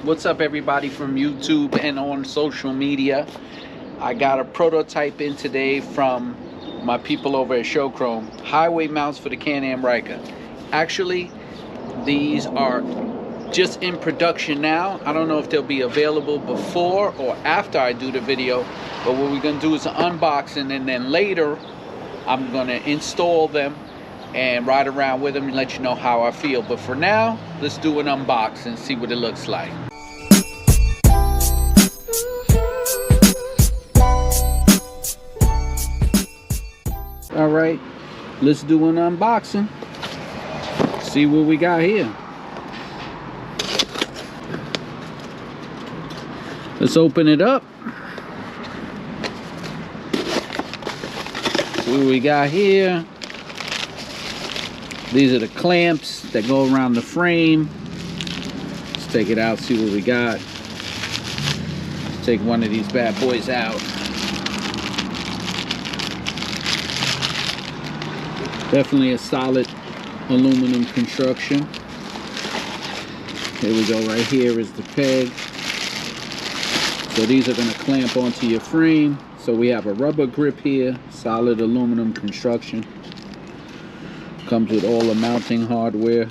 What's up, everybody from YouTube and on social media? I got a prototype in today from my people over at Showchrome. Highway mounts for the Can-Am Ryker. Actually, these are just in production now. I don't know if they'll be available before or after I do the video, but what we're gonna do is an unboxing, and then later I'm gonna install them and ride around with them and let you know how I feel. But for now, let's do an unboxing and see what it looks like. All right, let's do an unboxing. See what we got here. Let's open it up. See what we got here. These are the clamps that go around the frame. Let's take it out, see what we got. Take one of these bad boys out. Definitely a solid aluminum construction. Here we go. Right here is the peg. So these are going to clamp onto your frame. So we have a rubber grip here, solid aluminum construction. Comes with all the mounting hardware.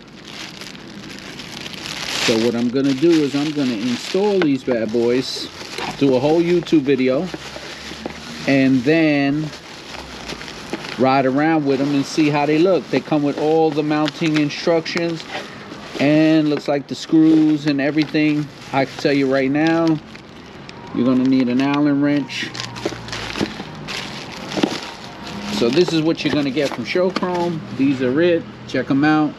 So what I'm going to do is I'm going to install these bad boys, do a whole YouTube video, and then ride around with them and see how they look. They come with all the mounting instructions, and looks like the screws and everything. I can tell you right now, you're going to need an Allen wrench. So this is what you're going to get from Showchrome. These are it. Check them out.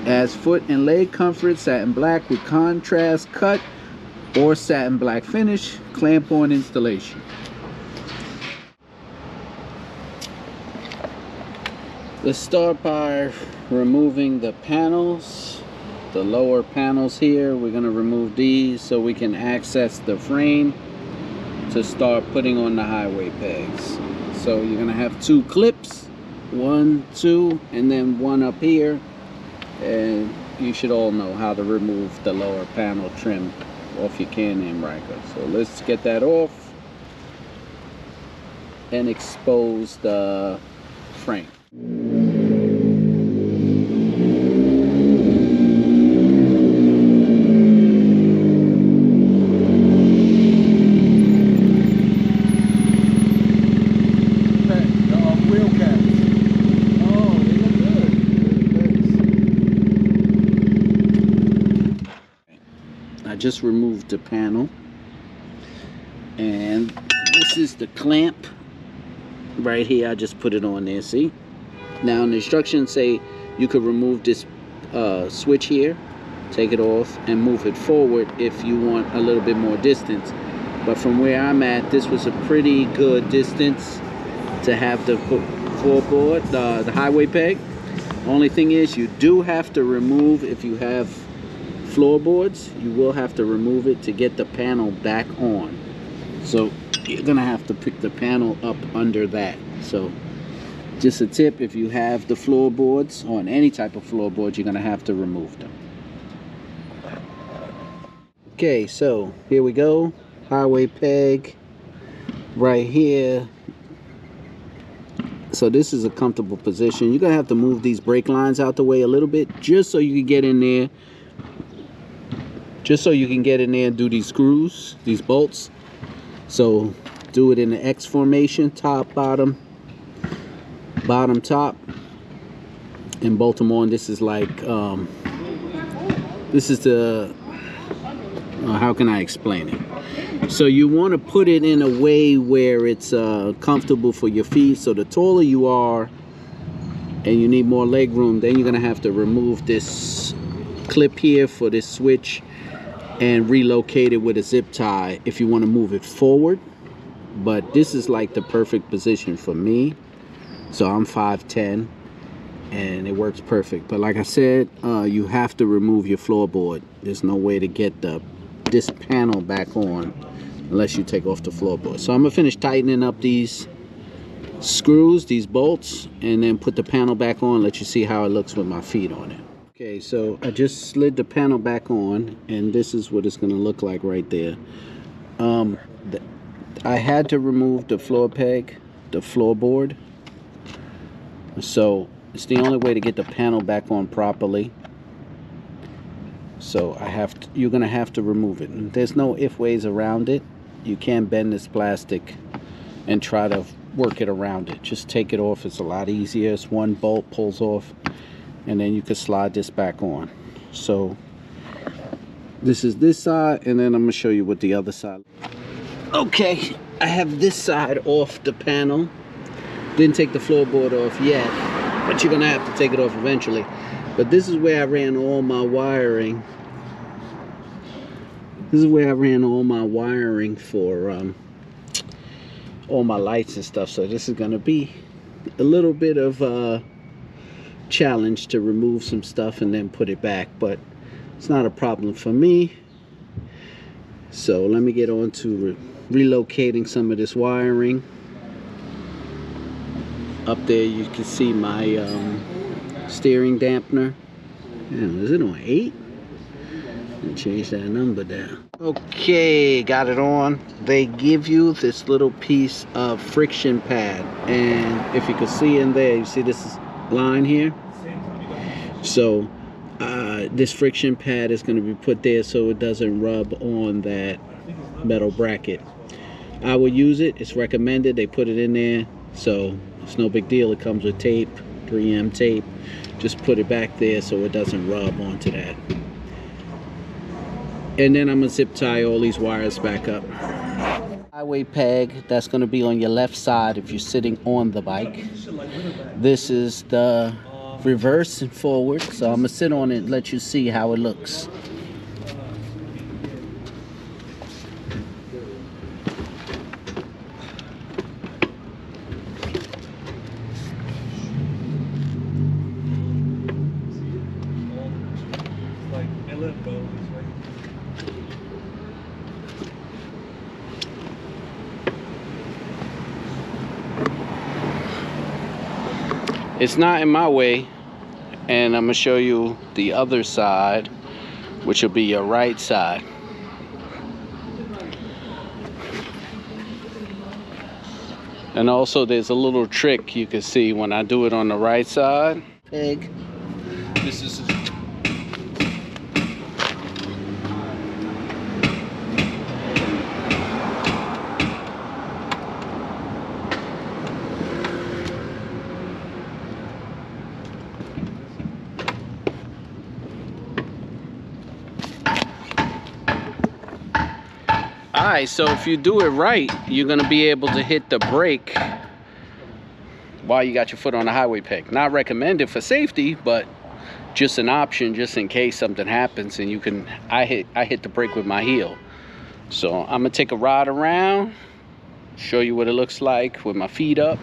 As foot and leg comfort, satin black with contrast cut or satin black finish, clamp on installation. Let's start by removing the panels, the lower panels here. We're going to remove these so we can access the frame to start putting on the highway pegs. So you're going to have two clips, 1, 2, and then one up here. And you should all know how to remove the lower panel trim off your Can-Am Ryker. So let's get that off and expose the frame. Just removed the panel, and this is the clamp right here. I just put it on there. See, now the instructions say you could remove this switch here, take it off and move it forward if you want a little bit more distance. But from where I'm at, this was a pretty good distance to have the floorboard, the highway peg. Only thing is, you do have to remove, if you have floorboards, you will have to remove it to get the panel back on. So you're gonna have to pick the panel up under that. So just a tip, if you have the floorboards on any type of floorboard, you're gonna have to remove them. Okay, so here we go. Highway peg right here. So this is a comfortable position. You're gonna have to move these brake lines out the way a little bit just so you can get in there. Just so you can get in there and do these screws, these bolts. So do it in the X formation, top, bottom, bottom, top, and bolt them on. This is like, this is the, how can I explain it? So you want to put it in a way where it's comfortable for your feet. So the taller you are and you need more leg room, then you're going to have to remove this clip here for this switch and relocate it with a zip tie if you want to move it forward. But this is like the perfect position for me. So I'm 5'10", and it works perfect. But like I said, you have to remove your floorboard. There's no way to get this panel back on unless you take off the floorboard. So I'm gonna finish tightening up these screws, these bolts, and then put the panel back on, let you see how it looks with my feet on it. Okay, so I just slid the panel back on, and this is what it's going to look like right there. I had to remove the floor peg, the floorboard, so it's the only way to get the panel back on properly. So you're going to have to remove it. And there's no if ways around it. You can't bend this plastic and try to work it around it. Just take it off. It's a lot easier. It's one bolt pulls off, and then you can slide this back on. So this is this side, and then I'm gonna show you what the other side. Okay, I have this side off the panel. Didn't take the floorboard off yet, but you're gonna have to take it off eventually. But this is where I ran all my wiring. This is where I ran all my wiring for all my lights and stuff. So this is gonna be a little bit of a challenge to remove some stuff and then put it back, but it's not a problem for me. So let me get on to relocating some of this wiring. Up there you can see my steering dampener. Is it on 8? And change that number down. Okay, got it on. They give you this little piece of friction pad, and if you can see in there, you see this line here. So this friction pad is going to be put there so it doesn't rub on that metal bracket. I will use it. It's recommended. They put it in there, so it's no big deal. It comes with tape, 3M tape. Just put it back there so it doesn't rub onto that. And then I'm gonna zip tie all these wires back up. Highway peg, that's gonna be on your left side if you're sitting on the bike. This is the reverse and forward, so I'm gonna sit on it and let you see how it looks. It's not in my way, and I'm gonna show you the other side, which will be your right side. And also there's a little trick you can see when I do it on the right side. Peg. This is Alright, so if you do it right, you're going to be able to hit the brake while you got your foot on the highway peg. Not recommended for safety, but just an option just in case something happens, and you can, I hit the brake with my heel. So I'm going to take a ride around, show you what it looks like with my feet up.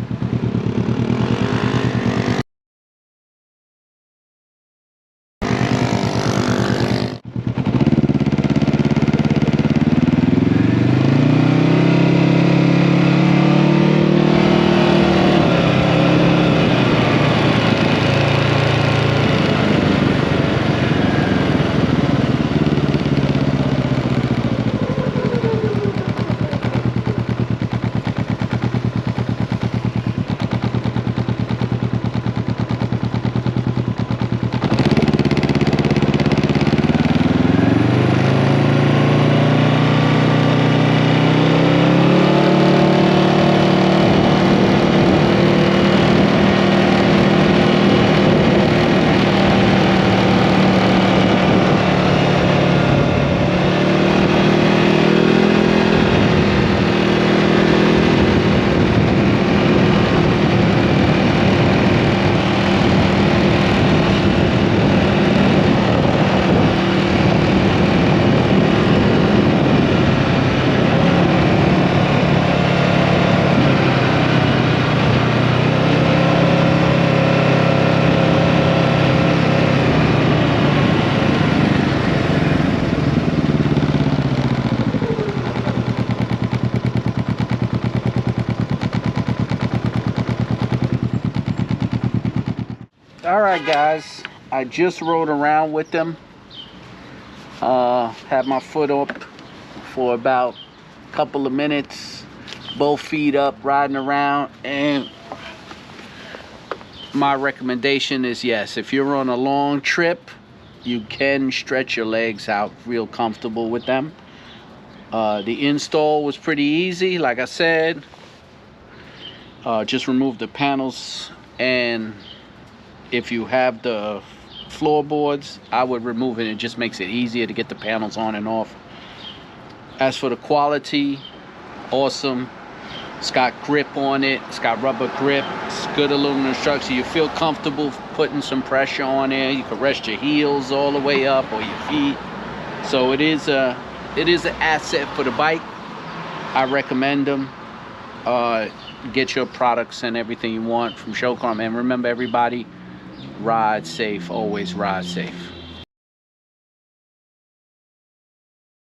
Alright guys, I just rode around with them. Had my foot up for about a couple of minutes, both feet up, riding around. And my recommendation is, yes, if you're on a long trip, you can stretch your legs out real comfortable with them. The install was pretty easy, like I said. Just remove the panels, and if you have the floorboards, I would remove it. It just makes it easier to get the panels on and off. As for the quality, awesome. It's got grip on it. It's got rubber grip. It's good aluminum structure. You feel comfortable putting some pressure on there. You can rest your heels all the way up, or your feet. So it is an asset for the bike. I recommend them. Get your products and everything you want from Can. And remember, everybody, ride safe. Always ride safe.